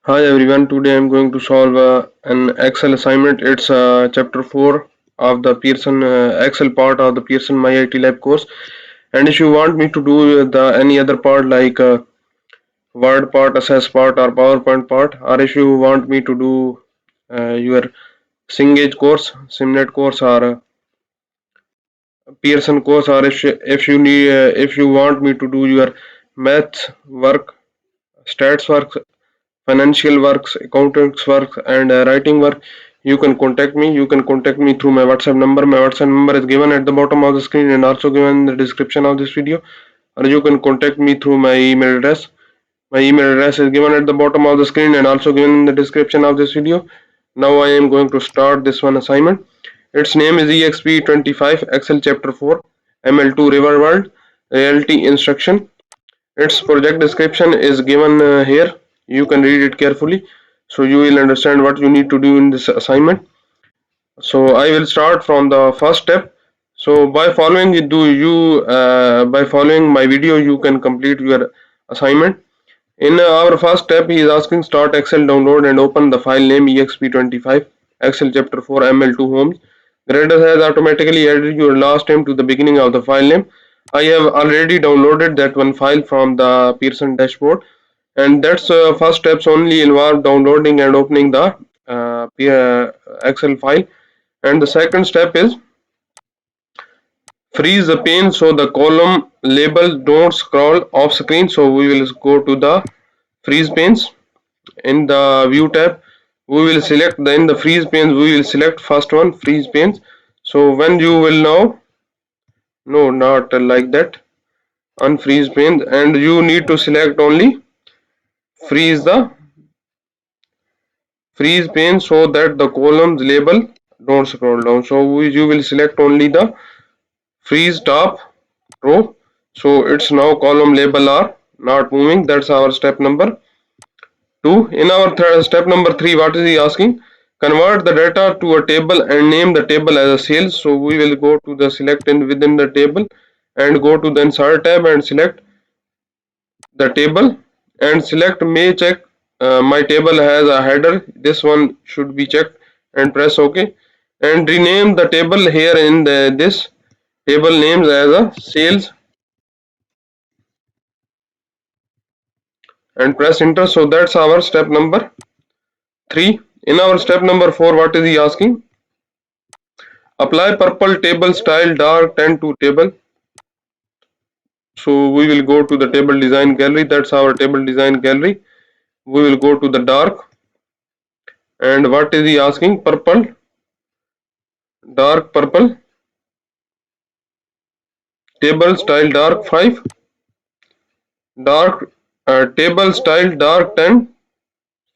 Hi everyone, today I'm going to solve an Excel assignment. It's chapter 4 of the Pearson Excel part of the Pearson MyITLab course. And if you want me to do the any other part like Word part, Assess part or PowerPoint part, or if you want me to do your Singage course, Simnet course or Pearson course, or if you want me to do your maths work, stats work, financial works, accountants work, and writing work, you can contact me. You can contact me through my WhatsApp number. My WhatsApp number is given at the bottom of the screen and also given in the description of this video. Or you can contact me through my email address. My email address is given at the bottom of the screen and also given in the description of this video. Now I am going to start this one assignment. Its name is Exp25 Excel Chapter 4 ML2 Riverwood Realty Instruction. Its project description is given here. You can read it carefully so you will understand what you need to do in this assignment. So I will start from the first step. So by following my video you can complete your assignment. In our first step, he is asking start Excel download and open the file name exp25 Excel chapter 4 ML2 homes. Gradle has automatically added your last name to the beginning of the file name. I have already downloaded that one file from the Pearson dashboard, and that's first steps only involve downloading and opening the Excel file. And the second step is freeze the pane so the column labels don't scroll off screen. So we will go to the freeze panes. In the view tab we will select in the freeze panes we will select first one, freeze panes. So when you will now, no, not like that, unfreeze panes, and you need to select only freeze the freeze pane so that the columns label don't scroll down. So you will select only the freeze top row, so it's now column label are not moving. That's our step number 2. In our step number 3, what is he asking? Convert the data to a table and name the table as a sales. So we will go to the select in within the table and go to the insert tab and select the table and select may check. My table has a header. This one should be checked and press OK. And rename the table here in this table names as a sales and press enter. So that's our step number 3. In our step number 4, what is he asking? Apply purple table style dark 10 to table. So we will go to the table design gallery. That's our table design gallery. We will go to the dark. And what is he asking? Purple, dark purple, table style dark 5, dark table style dark 10.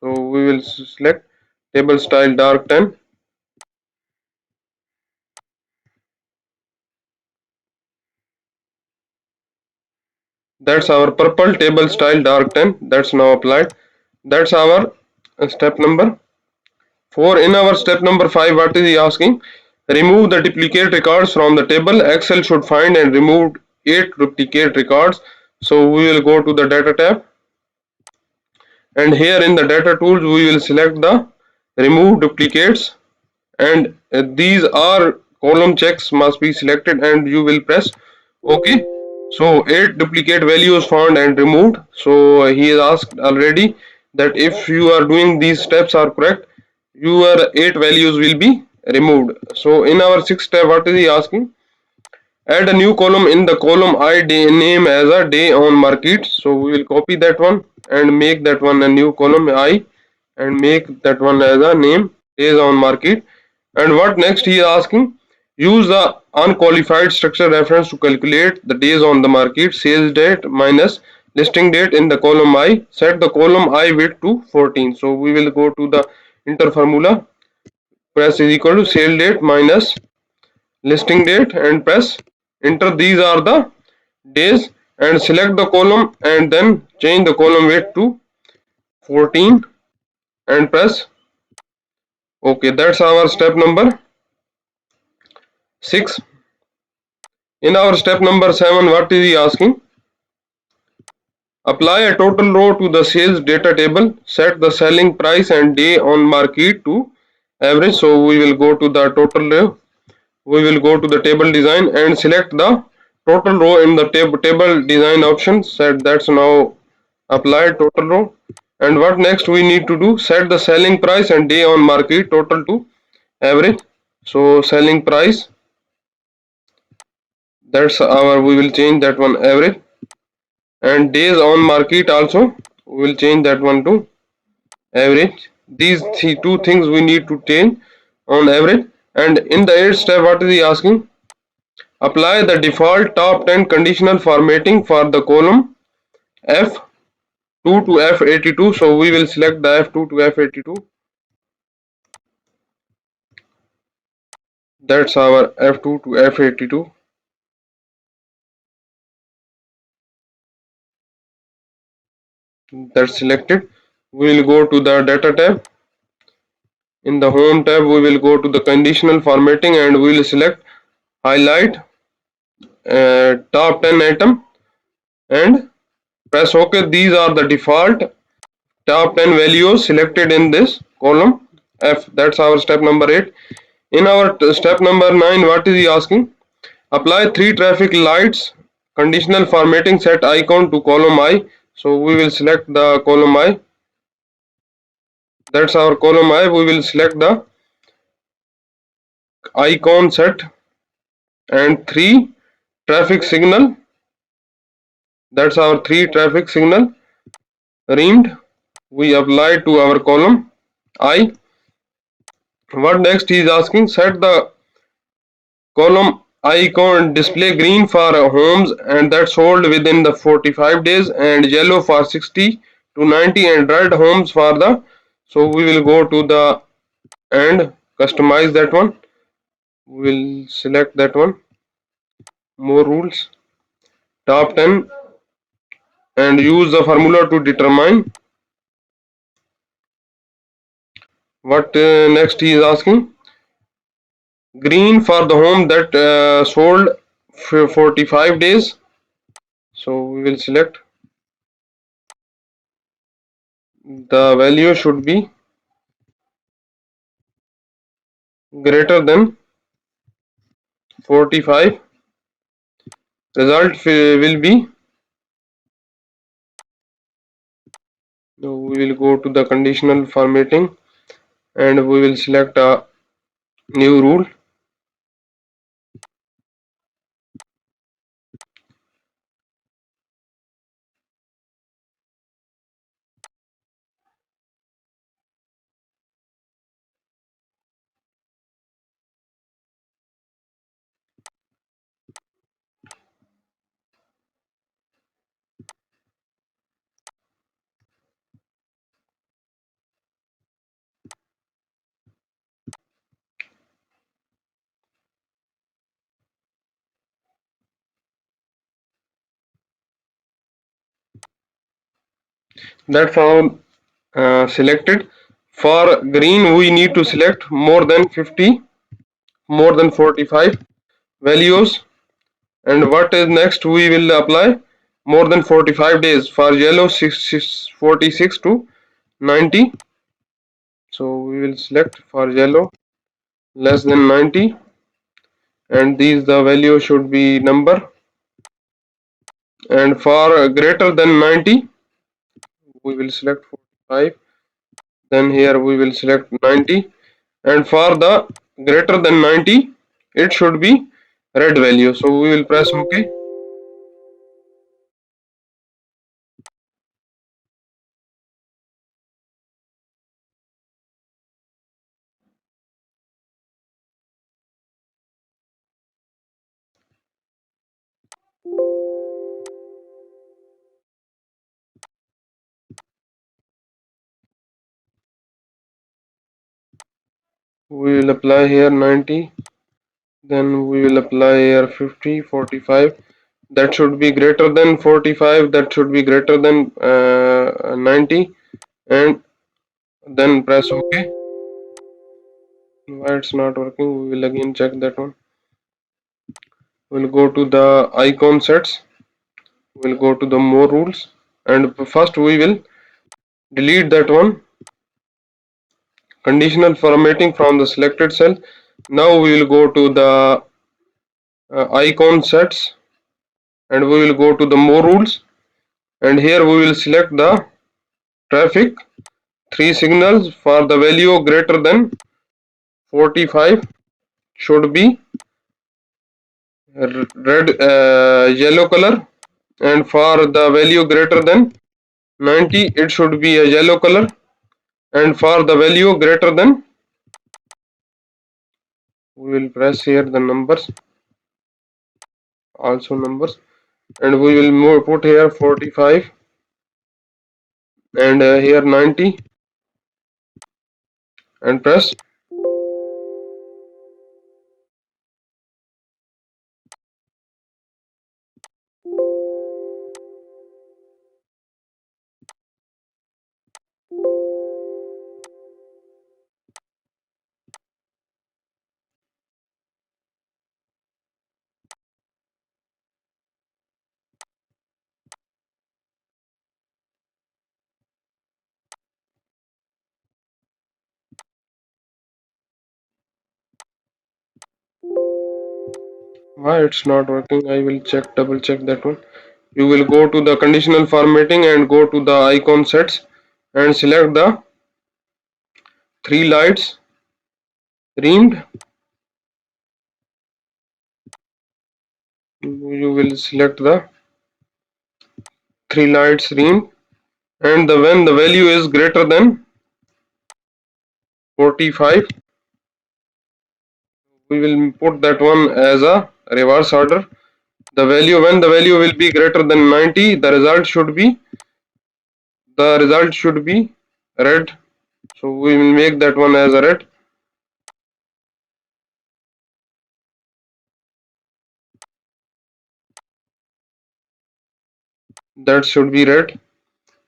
So we will select table style dark 10. That's our purple table style dark 10. That's now applied. That's our step number 4. In our step number 5, what is he asking? Remove the duplicate records from the table. Excel should find and remove 8 duplicate records. So we will go to the data tab, and here in the data tools we will select the remove duplicates, and these are column checks must be selected and you will press OK. So 8 duplicate values found and removed. So he is asked already that if you are doing these steps are correct, your 8 values will be removed. So in our sixth step, what is he asking? Add a new column in the column I name as a day on market. So we will copy that one and make that one a new column I and make that one as a name days on market. And what next he is asking? Use the unqualified structure reference to calculate the days on the market, sales date minus listing date in the column I. Set the column I width to 14. So we will go to the enter formula, press is equal to sale date minus listing date and press enter. These are the days and select the column and then change the column weight to 14 and press OK. That's our step number 6. In our step number 7, what is he asking? Apply a total row to the sales data table. Set the selling price and day on market to average. So we will go to the total row. We will go to the table design and select the total row in the table design option. Set that's now applied total row. And what next we need to do? Set the selling price and day on market total to average. So selling price, that's our, we will change that one average, and days on market also we will change that one to average. These two things we need to change on average. And in the 8th step, what is he asking? Apply the default top 10 conditional formatting for the column F2 to F82. So we will select the F2 to F82. That's our F2 to F82. That's selected. We will go to the data tab. In the home tab, we will go to the conditional formatting and we will select highlight top 10 item and press OK. These are the default top 10 values selected in this column F. That's our step number 8. In our step number 9, what is he asking? Apply 3 traffic lights conditional formatting, set icon to column I. So we will select the column I. That's our column I. We will select the icon set and 3 traffic signal. That's our 3 traffic signal reamed. We apply to our column I. What next he is asking? Set the column icon display green for homes and that's sold within the 45 days, and yellow for 60 to 90, and red homes for the. So we will go to the and customize that one. We will select that one. More rules. Top 10 and use the formula to determine what next he is asking. Green for the home that sold for 45 days. So we will select the value should be greater than 45. Result will be, so we will go to the conditional formatting and we will select a new rule. That's how selected. For green we need to select more than 50, more than 45 values. And what is next? We will apply more than 45 days. For yellow 46 to 90. So we will select for yellow less than 90, and these the value should be number. And for greater than 90 we will select 45, then here we will select 90, and for the greater than 90 it should be red value. So we will press OK. We will apply here 90, then we will apply here 50, 45. That should be greater than 45, that should be greater than 90, and then press OK. Why it's not working? We will again check that one. We'll go to the icon sets. We'll go to the more rules. and first we will delete that one, conditional formatting from the selected cell. Now we will go to the icon sets, and we will go to the more rules, and here we will select the traffic 3 signals for the value greater than 45 should be red yellow color, and for the value greater than 90 it should be a yellow color, and for the value greater than, we will press here the numbers, also numbers, and we will put here 45, and here 90, and press. Why it's not working? I will double check that one. You will go to the conditional formatting and go to the icon sets and select the three lights rimmed. You will select the three lights rimmed, and when the value is greater than 45, we will put that one as a reverse order. The value, when the value will be greater than 90, the result should be red. So we will make that one as a red. That should be red.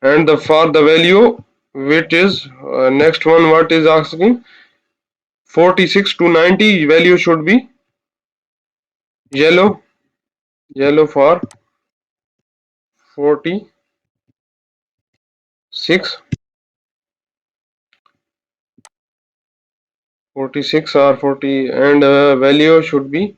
And for the value which is next one, what is asking, 46 to 90, value should be yellow. Yellow for 46, 46 or 40, and value should be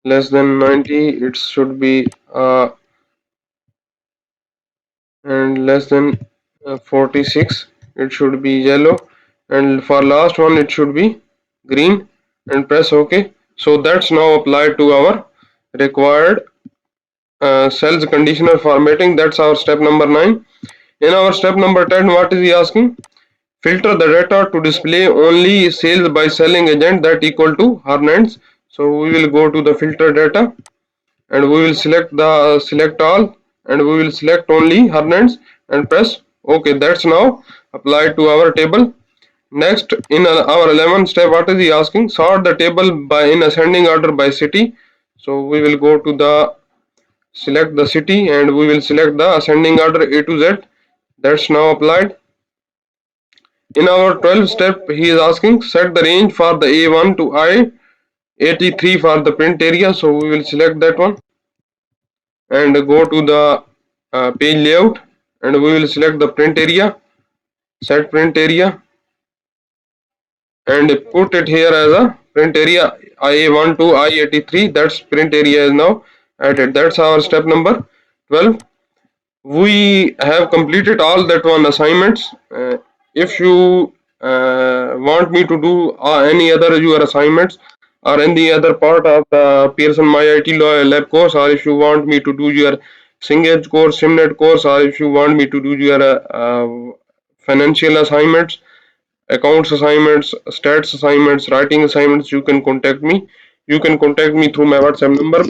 less than 90. It should be and less than 46, it should be yellow, and for last one it should be green, and press OK. So that's now applied to our required cells conditional formatting. That's our step number 9. In our step number 10, what is he asking? Filter the data to display only sales by selling agent that equal to Hernand's. So we will go to the filter data, and we will select all, and we will select only Hernand's and press OK. That's now applied to our table. Next, in our 11th step, what is he asking? Sort the table by in ascending order by city. So we will go to the select the city, and we will select the ascending order A to Z. That's now applied. In our 12th step, he is asking set the range for the A1 to I83 for the print area. So we will select that one and go to the page layout, and we will select the print area, set print area, and put it here as a print area IA1 to I83. That's print area is now added. That's our step number 12. We have completed all that one assignments. If you want me to do any other your assignments or any other part of the Pearson MyITLab course, or if you want me to do your Singed course, Simnet course, or if you want me to do your financial assignments, accounts assignments, stats assignments, writing assignments, you can contact me. You can contact me through my WhatsApp number.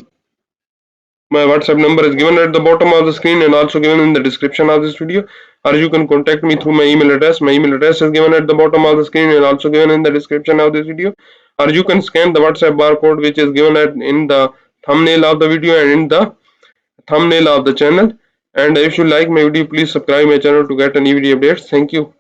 My WhatsApp number is given at the bottom of the screen and also given in the description of this video. Or you can contact me through my email address. My email address is given at the bottom of the screen and also given in the description of this video. Or you can scan the WhatsApp barcode which is given in the thumbnail of the video and in the thumbnail of the channel. And if you like my video, please subscribe my channel to get any video updates. Thank you.